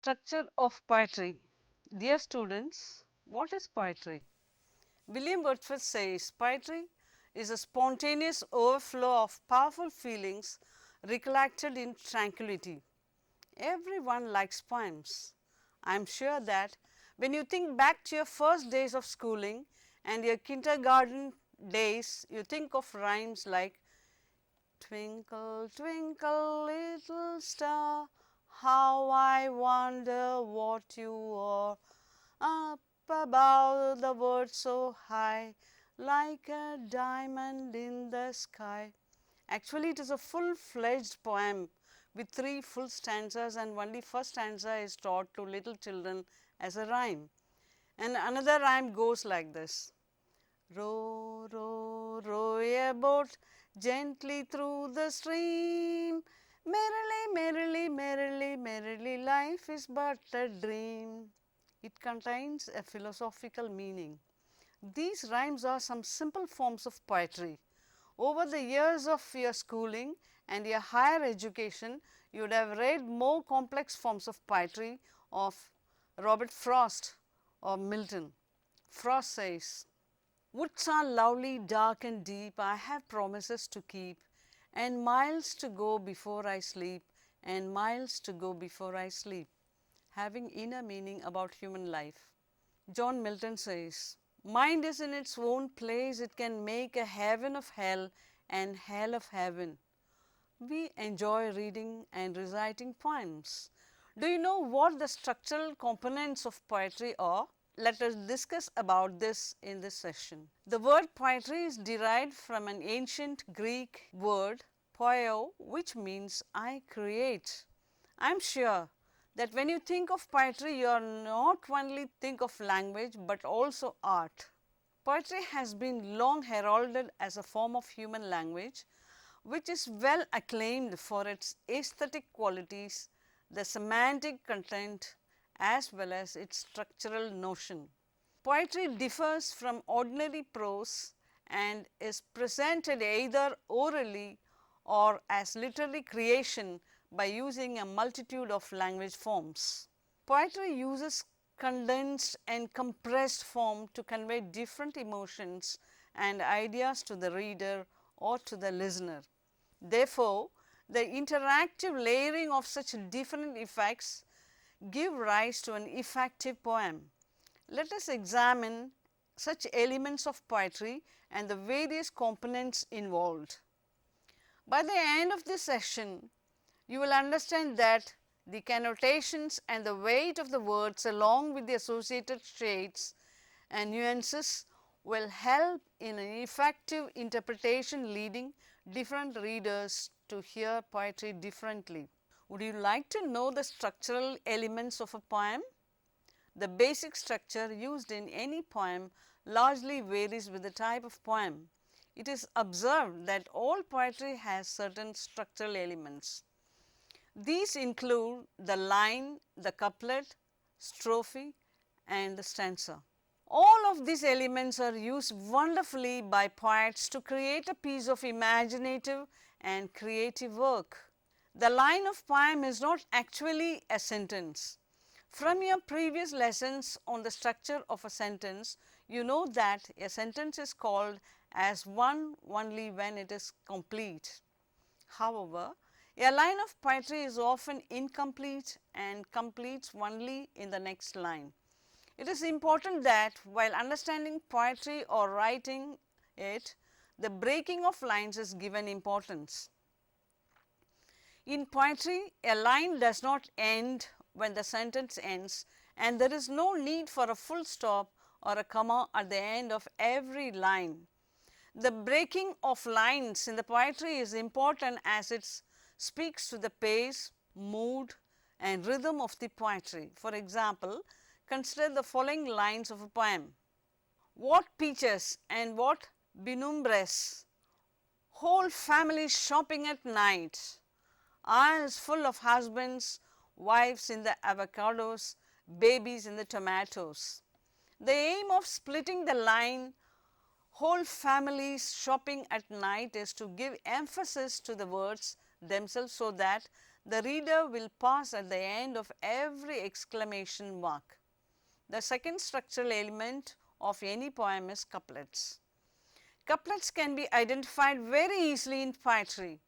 Structure of poetry. Dear students, what is poetry? William Wordsworth says poetry is a spontaneous overflow of powerful feelings recollected in tranquility. Everyone likes poems. I am sure that when you think back to your first days of schooling and your kindergarten days, you think of rhymes like Twinkle, twinkle, little star, how I wonder what you are. Up above the world so high, like a diamond in the sky. Actually, it is a full-fledged poem with 3 full stanzas, and only first stanza is taught to little children as a rhyme. And another rhyme goes like this. Row, row, row a boat gently through the stream. Merrily, merrily, merrily, merrily, life is but a dream. It contains a philosophical meaning. These rhymes are some simple forms of poetry. Over the years of your schooling and your higher education, you would have read more complex forms of poetry of Robert Frost or Milton. Frost says, "Woods are lovely, dark and deep, I have promises to keep, and miles to go before I sleep, and miles to go before I sleep," having inner meaning about human life. John Milton says, "Mind is in its own place, it can make a heaven of hell and hell of heaven." We enjoy reading and reciting poems. Do you know what the structural components of poetry are? Let us discuss about this in this session. The word poetry is derived from an ancient Greek word poio, which means I create. I am sure that when you think of poetry, you are not only think of language but also art. Poetry has been long heralded as a form of human language which is well acclaimed for its aesthetic qualities, the semantic content as well as its structural notion. Poetry differs from ordinary prose and is presented either orally or as literary creation by using a multitude of language forms. Poetry uses condensed and compressed form to convey different emotions and ideas to the reader or to the listener. Therefore, the interactive layering of such different effects give rise to an effective poem. Let us examine such elements of poetry and the various components involved. By the end of this session, you will understand that the connotations and the weight of the words along with the associated shades and nuances will help in an effective interpretation, leading different readers to hear poetry differently. Would you like to know the structural elements of a poem? The basic structure used in any poem largely varies with the type of poem. It is observed that all poetry has certain structural elements. These include the line, the couplet, strophe and the stanza. All of these elements are used wonderfully by poets to create a piece of imaginative and creative work. The line of poem is not actually a sentence. From your previous lessons on the structure of a sentence, you know that a sentence is called as one only when it is complete. However, a line of poetry is often incomplete and completes only in the next line. It is important that while understanding poetry or writing it, the breaking of lines is given importance. In poetry, a line does not end when the sentence ends, and there is no need for a full stop or a comma at the end of every line. The breaking of lines in the poetry is important as it speaks to the pace, mood and rhythm of the poetry. For example, consider the following lines of a poem. What peaches and what benumbres, whole family shopping at night, aisles full of husbands, wives in the avocados, babies in the tomatoes. The aim of splitting the line whole families shopping at night is to give emphasis to the words themselves so that the reader will pause at the end of every exclamation mark. The second structural element of any poem is couplets. Couplets can be identified very easily in poetry.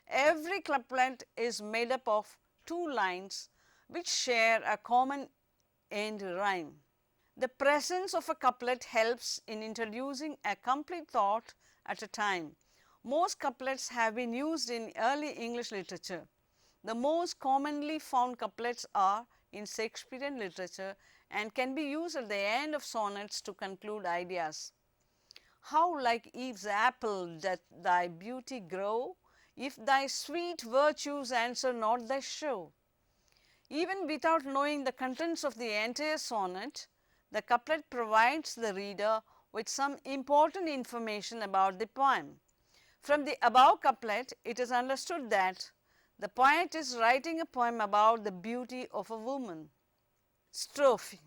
Every couplet is made up of two lines which share a common end rhyme. The presence of a couplet helps in introducing a complete thought at a time. Most couplets have been used in early English literature. The most commonly found couplets are in Shakespearean literature and can be used at the end of sonnets to conclude ideas. How like Eve's apple doth thy beauty grow, if thy sweet virtues answer not thy show. Even without knowing the contents of the entire sonnet, the couplet provides the reader with some important information about the poem. From the above couplet, it is understood that the poet is writing a poem about the beauty of a woman. Strophe.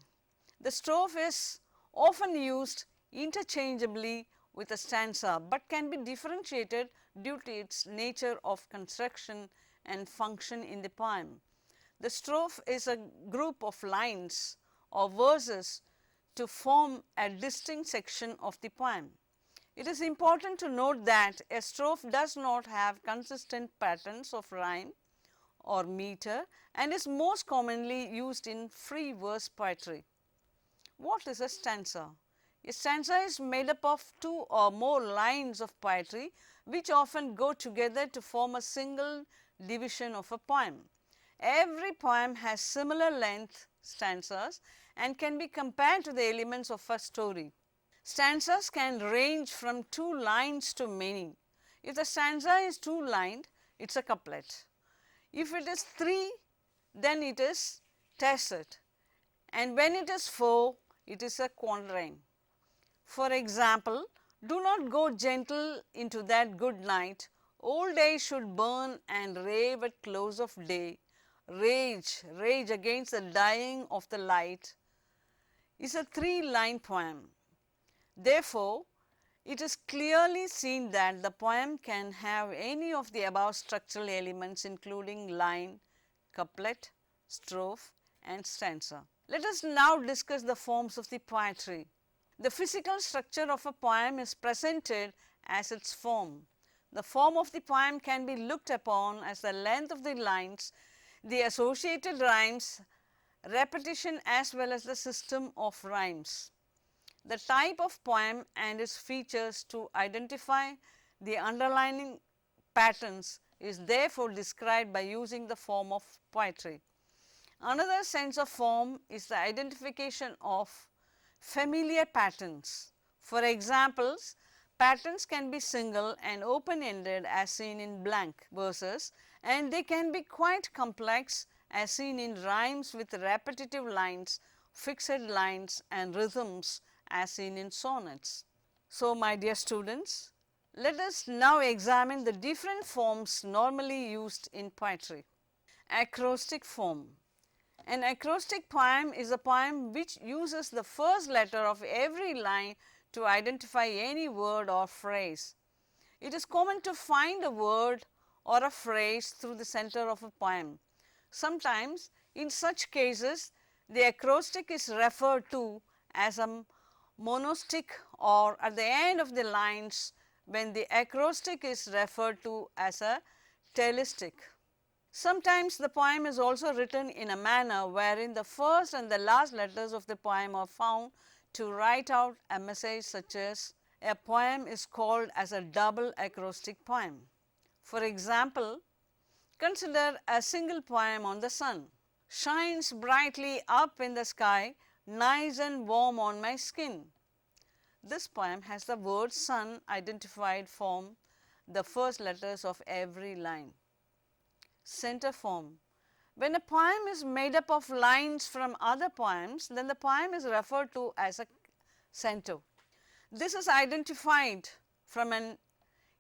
The strophe is often used interchangeably with a stanza, but can be differentiated due to its nature of construction and function in the poem. The strophe is a group of lines or verses to form a distinct section of the poem. It is important to note that a strophe does not have consistent patterns of rhyme or meter and is most commonly used in free verse poetry. What is a stanza? A stanza is made up of two or more lines of poetry which often go together to form a single division of a poem. Every poem has similar length stanzas and can be compared to the elements of a story. Stanzas can range from 2 lines to many. If the stanza is 2-lined, it is a couplet. If it is 3, then it is tessette, and when it is 4, it is a quatrain. For example, do not go gentle into that good night, old age should burn and rave at close of day, rage, rage against the dying of the light, is a 3-line poem. Therefore, it is clearly seen that the poem can have any of the above structural elements including line, couplet, strophe and stanza. Let us now discuss the forms of the poetry. The physical structure of a poem is presented as its form. The form of the poem can be looked upon as the length of the lines, the associated rhymes, repetition as well as the system of rhymes. The type of poem and its features to identify the underlying patterns is therefore described by using the form of poetry. Another sense of form is the identification of familiar patterns. For examples, patterns can be single and open-ended as seen in blank verses, and they can be quite complex as seen in rhymes with repetitive lines, fixed lines and rhythms as seen in sonnets. So, my dear students, let us now examine the different forms normally used in poetry. Acrostic form. An acrostic poem is a poem which uses the first letter of every line to identify any word or phrase. It is common to find a word or a phrase through the center of a poem. Sometimes, in such cases, the acrostic is referred to as a monostic, or at the end of the lines when the acrostic is referred to as a telistic. Sometimes the poem is also written in a manner wherein the first and the last letters of the poem are found to write out a message, such as a poem is called as a double acrostic poem. For example, consider a single poem on the sun. Shines brightly up in the sky, nice and warm on my skin. This poem has the word sun identified from the first letters of every line. Center form. When a poem is made up of lines from other poems, then the poem is referred to as a center. This is identified from an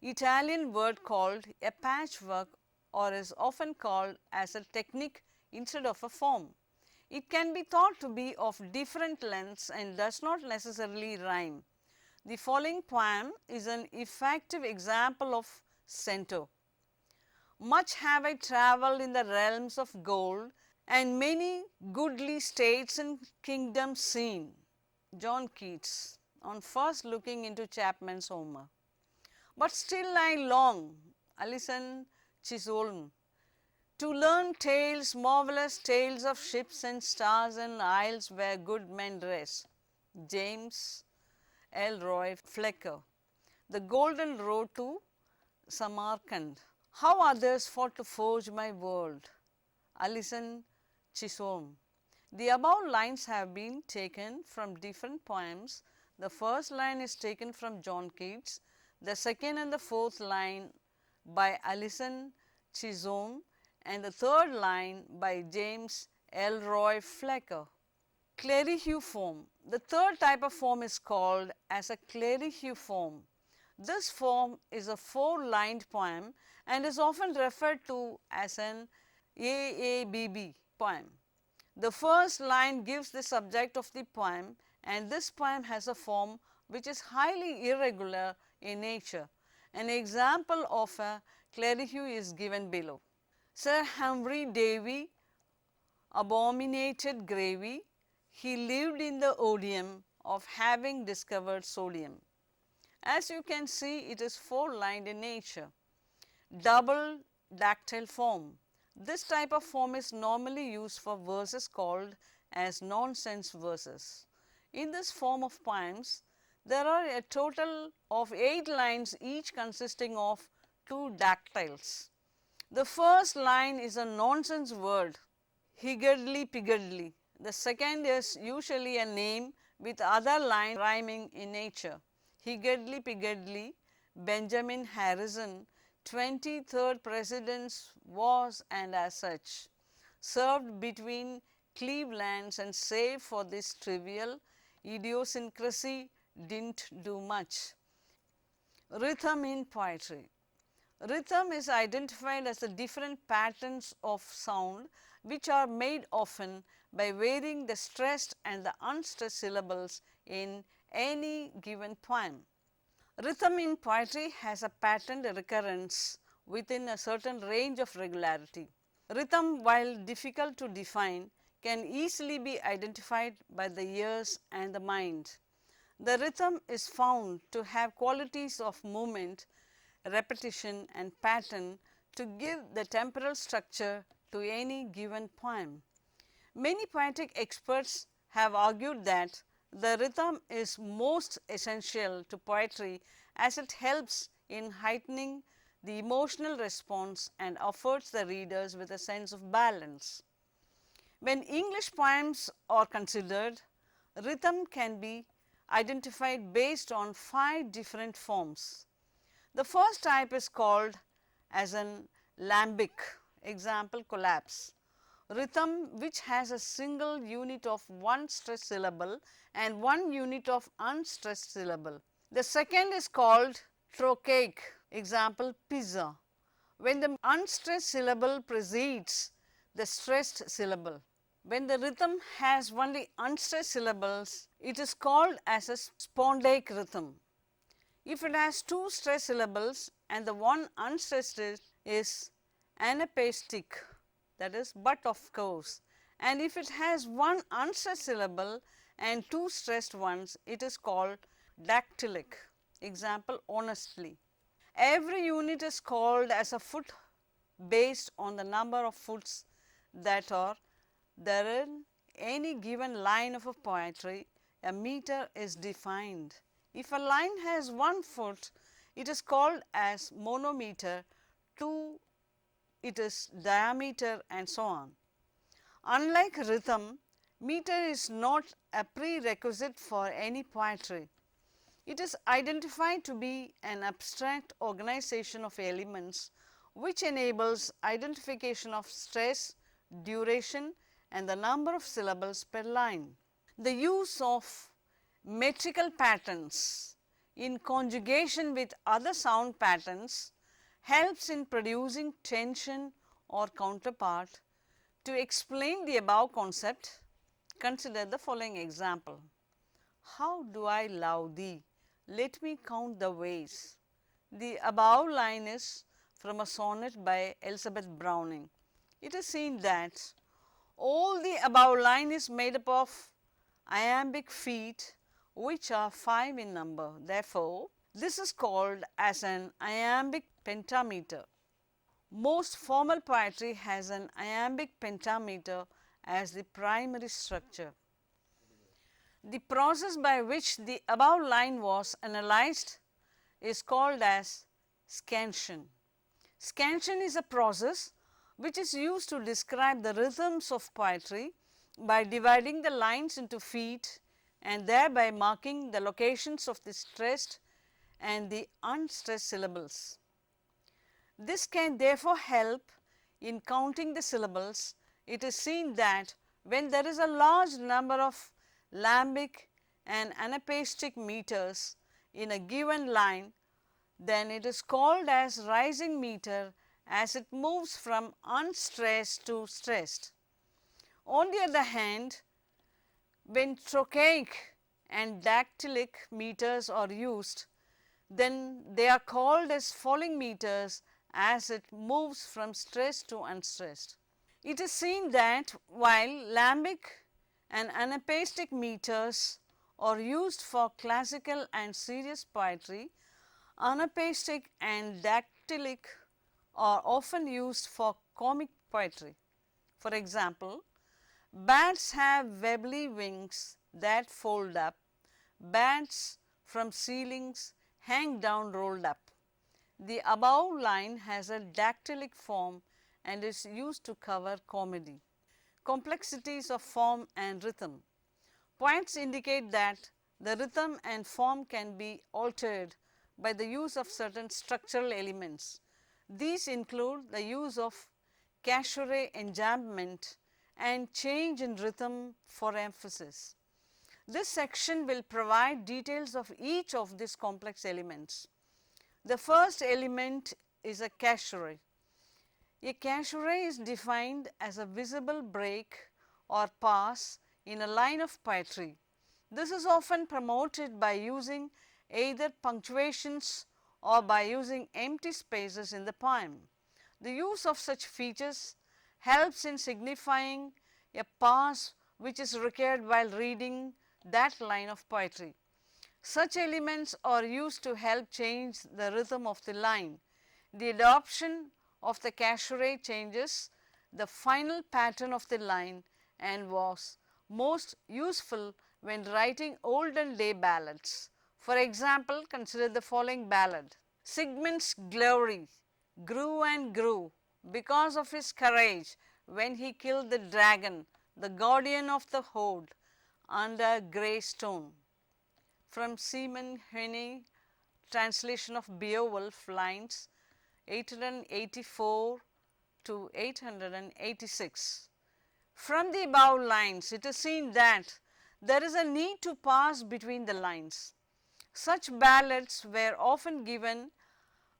Italian word called a patchwork, or is often called as a technique instead of a form. It can be thought to be of different lengths and does not necessarily rhyme. The following poem is an effective example of center. Much have I travelled in the realms of gold, and many goodly states and kingdoms seen. John Keats, on first looking into Chapman's Homer. But still I long, Alison Chisholm, to learn tales, marvellous tales of ships and stars and isles where good men rest. James Elroy Flecker. The Golden Road to Samarkand. How others fought to forge my world. Alison Chisholm. The above lines have been taken from different poems. The first line is taken from John Keats, the second and the fourth line by Alison Chisholm, and the third line by James Elroy Flecker. Clerihew The third type of form is called as a clerihew. This form is a four-lined poem and is often referred to as an AABB poem. The first line gives the subject of the poem, and this poem has a form which is highly irregular in nature. An example of a clerihew is given below. Sir Humphrey Davy abominated gravy. He lived in the odium of having discovered sodium. As you can see, it is four-lined in nature. Double dactyl form. This type of form is normally used for verses called as nonsense verses. In this form of poems, there are a total of 8 lines, each consisting of 2 dactyls. The first line is a nonsense word, higgledy-piggledy. The second is usually a name with other line rhyming in nature. Higgledy-piggledy, Benjamin Harrison, 23rd President was and as such, served between Clevelands, and save for this trivial idiosyncrasy didn't do much. Rhythm in poetry. Rhythm is identified as the different patterns of sound which are made often by varying the stressed and the unstressed syllables in any given poem. Rhythm in poetry has a patterned recurrence within a certain range of regularity. Rhythm, while difficult to define, can easily be identified by the ears and the mind. The rhythm is found to have qualities of movement, repetition and pattern to give the temporal structure to any given poem. Many poetic experts have argued that the rhythm is most essential to poetry as it helps in heightening the emotional response and affords the readers with a sense of balance. When English poems are considered, rhythm can be identified based on 5 different forms. The first type is called as an iambic, example collapse. Rhythm which has a single unit of one stressed syllable and one unit of unstressed syllable. The second is called trochaic, example pizza, when the unstressed syllable precedes the stressed syllable. When the rhythm has only unstressed syllables, it is called as a spondaic rhythm. If it has 2 stressed syllables and the one unstressed is anapaestic, that is but of course, and if it has one unstressed syllable and 2 stressed ones, it is called dactylic, example honestly. Every unit is called as a foot based on the number of foots that are there in any given line of a poetry. A meter is defined. If a line has 1 foot, it is called as monometer, 2 it is diameter, and so on. Unlike rhythm, meter is not a prerequisite for any poetry. It is identified to be an abstract organization of elements which enables identification of stress, duration and the number of syllables per line. The use of metrical patterns in conjugation with other sound patterns helps in producing tension or counterpart. To explain the above concept, consider the following example. How do I love thee? Let me count the ways. The above line is from a sonnet by Elizabeth Browning. It is seen that all the above line is made up of iambic feet which are 5 in number. Therefore, this is called as an iambic pentameter. Most formal poetry has an iambic pentameter as the primary structure. The process by which the above line was analyzed is called as scansion. Scansion is a process which is used to describe the rhythms of poetry by dividing the lines into feet and thereby marking the locations of the stressed and the unstressed syllables. This can therefore help in counting the syllables. It is seen that when there is a large number of lambic and anapestic meters in a given line, then it is called as rising meter as it moves from unstressed to stressed. On the other hand, when trochaic and dactylic meters are used, then they are called as falling meters as it moves from stressed to unstressed. It is seen that while lambic and anapestic meters are used for classical and serious poetry, anapestic and dactylic are often used for comic poetry. For example, bats have webbly wings that fold up, bats from ceilings hang down rolled up. The above line has a dactylic form and is used to cover comedy. Complexities of form and rhythm. Points indicate that the rhythm and form can be altered by the use of certain structural elements. These include the use of cassure enjambment and change in rhythm for emphasis. This section will provide details of each of these complex elements. The first element is a cassure. A cassure is defined as a visible break or pass in a line of poetry. This is often promoted by using either punctuations or by using empty spaces in the poem. The use of such features helps in signifying a pause which is required while reading that line of poetry. Such elements are used to help change the rhythm of the line. The adoption of the cassure changes the final pattern of the line and was most useful when writing olden day ballads. For example, consider the following ballad. Sigmund's glory grew and grew because of his courage when he killed the dragon, the guardian of the hoard, under grey stone. From Simon Heine, translation of Beowulf, lines 884 to 886. From the above lines, it is seen that there is a need to pass between the lines. Such ballads were often given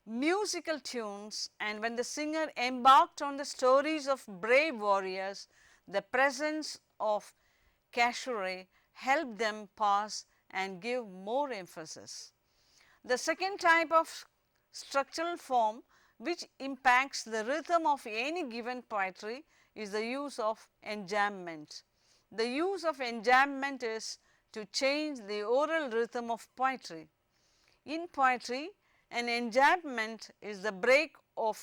musical tunes, and when the singer embarked on the stories of brave warriors, the presence of cassure helped them pass and give more emphasis. The second type of structural form which impacts the rhythm of any given poetry is the use of enjambment. The use of enjambment is to change the oral rhythm of poetry. In poetry, an enjambment is the break of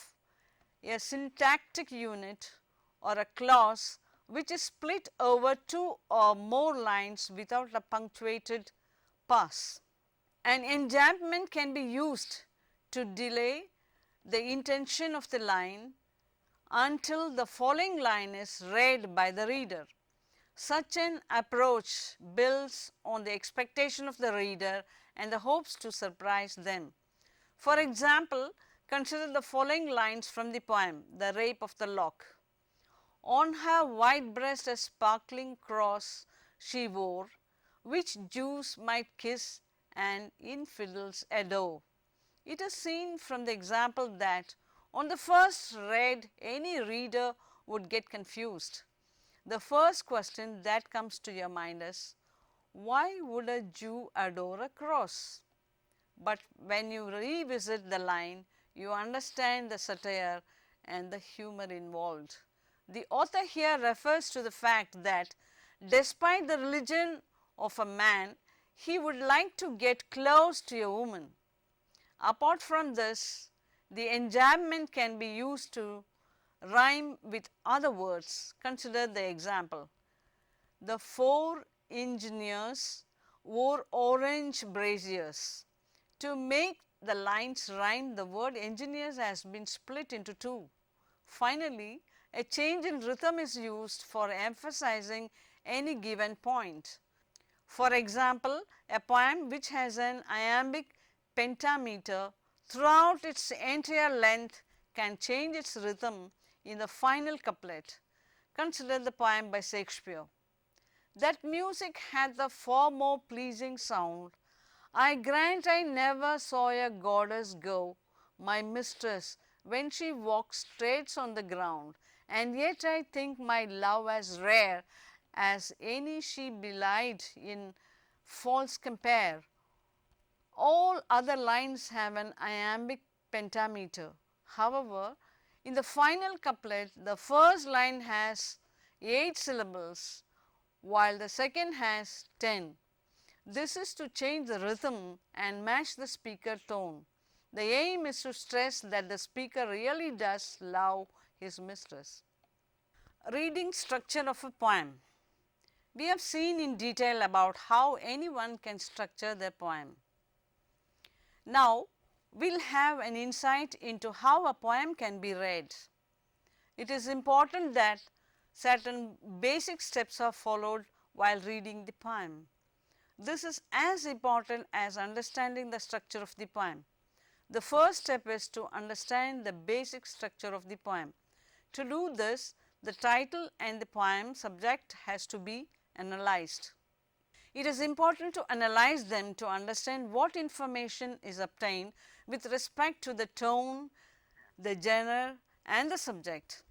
a syntactic unit or a clause which is split over two or more lines without a punctuated pass. An enjambment can be used to delay the intention of the line until the following line is read by the reader. Such an approach builds on the expectation of the reader and the hopes to surprise them. For example, consider the following lines from the poem, The Rape of the Lock. On her white breast a sparkling cross she wore, which Jews might kiss and infidels adore. It is seen from the example that on the first read any reader would get confused. The first question that comes to your mind is, why would a Jew adore a cross? But when you revisit the line, you understand the satire and the humor involved. The author here refers to the fact that despite the religion of a man, he would like to get close to a woman. Apart from this, the enjambment can be used to rhyme with other words. Consider the example. The four engineers wore orange braziers. To make the lines rhyme, the word engineers has been split into two. Finally, a change in rhythm is used for emphasizing any given point. For example, a poem which has an iambic pentameter throughout its entire length can change its rhythm in the final couplet. Consider the poem by Shakespeare. That music hath a far more pleasing sound. I grant I never saw a goddess go, my mistress, when she walks straight on the ground, and yet I think my love as rare as any she belied in false compare. All other lines have an iambic pentameter. However, in the final couplet, the first line has 8 syllables, while the second has 10. This is to change the rhythm and match the speaker tone. The aim is to stress that the speaker really does love his mistress. Reading structure of a poem. We have seen in detail about how anyone can structure their poem. Now, we will have an insight into how a poem can be read. It is important that certain basic steps are followed while reading the poem. This is as important as understanding the structure of the poem. The first step is to understand the basic structure of the poem. To do this, the title and the poem subject has to be analyzed. It is important to analyze them to understand what information is obtained with respect to the tone, the genre and the subject.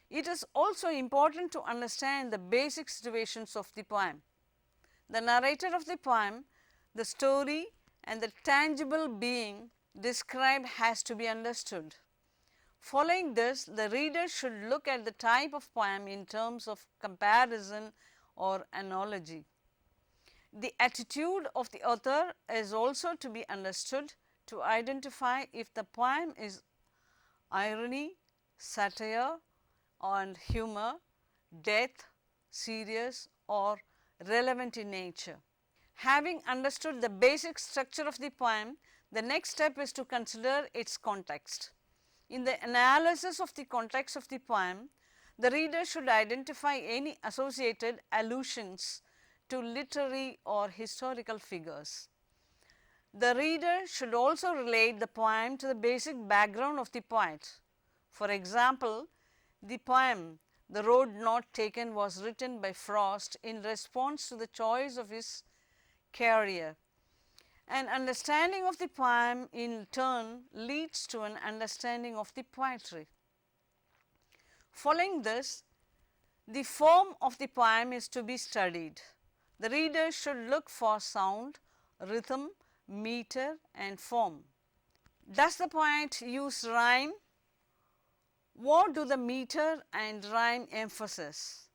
It is also important to understand the basic situations of the poem. The narrator of the poem, the story and the tangible being described has to be understood. Following this, the reader should look at the type of poem in terms of comparison or analogy. The attitude of the author is also to be understood to identify if the poem is irony, satire and humor, death, serious or relevant in nature. Having understood the basic structure of the poem, the next step is to consider its context. In the analysis of the context of the poem, the reader should identify any associated allusions to literary or historical figures. The reader should also relate the poem to the basic background of the poet. For example, the poem The Road Not Taken was written by Frost in response to the choice of his career. An understanding of the poem in turn leads to an understanding of the poetry. Following this, the form of the poem is to be studied. The reader should look for sound, rhythm, meter and form. Does the poet use rhyme? What do the meter and rhyme emphasize?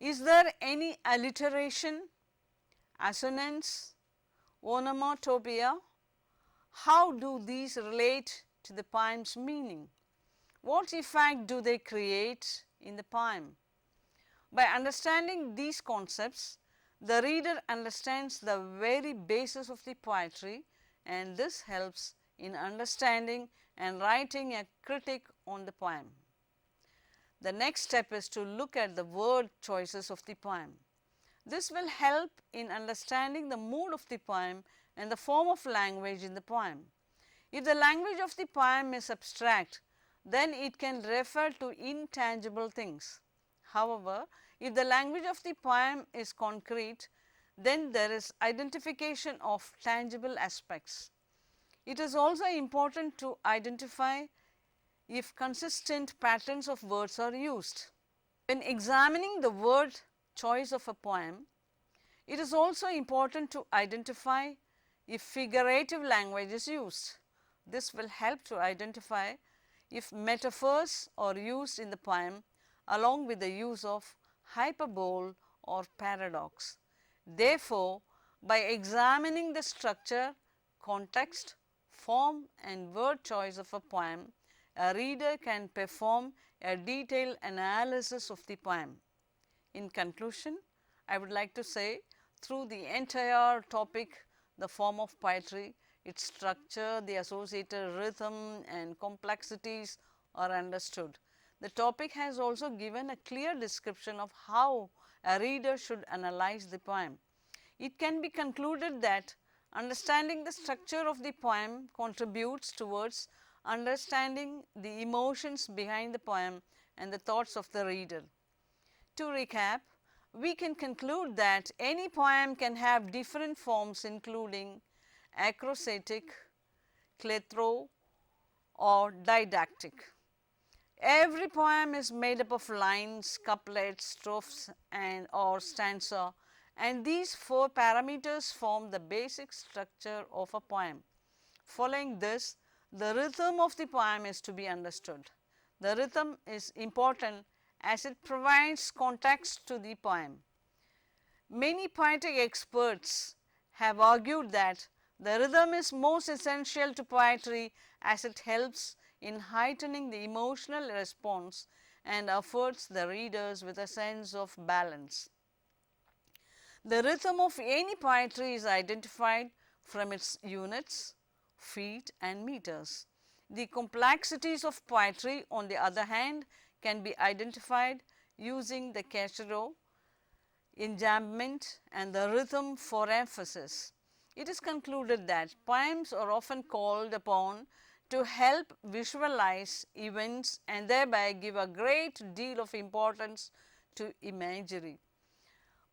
Is there any alliteration, assonance, onomatopoeia? How do these relate to the poem's meaning? What effect do they create in the poem? By understanding these concepts, the reader understands the very basis of the poetry, and this helps in understanding and writing a critique on the poem. The next step is to look at the word choices of the poem. This will help in understanding the mood of the poem and the form of language in the poem. If the language of the poem is abstract, then it can refer to intangible things. However, if the language of the poem is concrete, then there is identification of tangible aspects. It is also important to identify if consistent patterns of words are used. When examining the word choice of a poem, it is also important to identify if figurative language is used. This will help to identify if metaphors are used in the poem along with the use of hyperbole or paradox. Therefore, by examining the structure, context, form and word choice of a poem, a reader can perform a detailed analysis of the poem. In conclusion, I would like to say, through the entire topic, the form of poetry, its structure, the associated rhythm and complexities are understood. The topic has also given a clear description of how a reader should analyze the poem. It can be concluded that understanding the structure of the poem contributes towards understanding the emotions behind the poem and the thoughts of the reader. To recap, we can conclude that any poem can have different forms including acrostiche, cletho or didactic. Every poem is made up of lines, couplets, strophes and or stanza, and these four parameters form the basic structure of a poem. Following this, the rhythm of the poem is to be understood. The rhythm is important as it provides context to the poem. Many poetic experts have argued that the rhythm is most essential to poetry as it helps in heightening the emotional response and affords the readers with a sense of balance. The rhythm of any poetry is identified from its units, feet and meters. The complexities of poetry, on the other hand, can be identified using the caissero, enjambment and the rhythm for emphasis. It is concluded that poems are often called upon to help visualize events and thereby give a great deal of importance to imagery.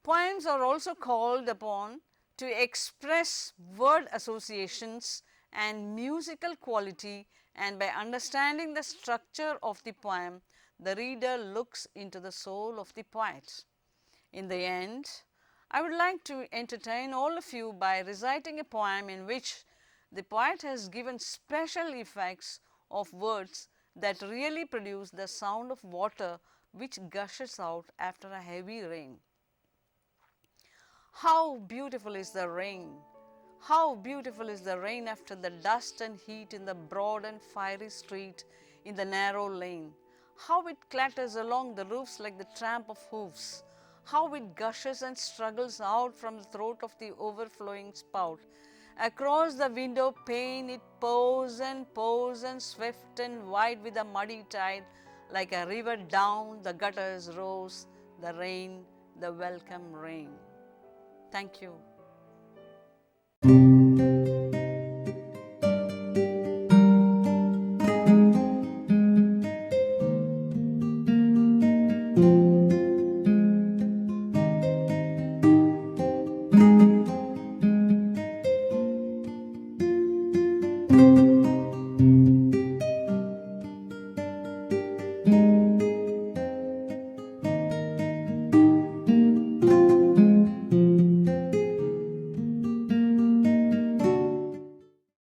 Poems are also called upon to express word associations and musical quality, and by understanding the structure of the poem, the reader looks into the soul of the poet. In the end, I would like to entertain all of you by reciting a poem in which the poet has given special effects of words that really produce the sound of water which gushes out after a heavy rain. How beautiful is the rain! How beautiful is the rain after the dust and heat in the broad and fiery street in the narrow lane. How it clatters along the roofs like the tramp of hoofs. How it gushes and struggles out from the throat of the overflowing spout. Across the window pane it pours and swift and wide with a muddy tide, like a river down the gutters rose the rain, the welcome rain. Thank you.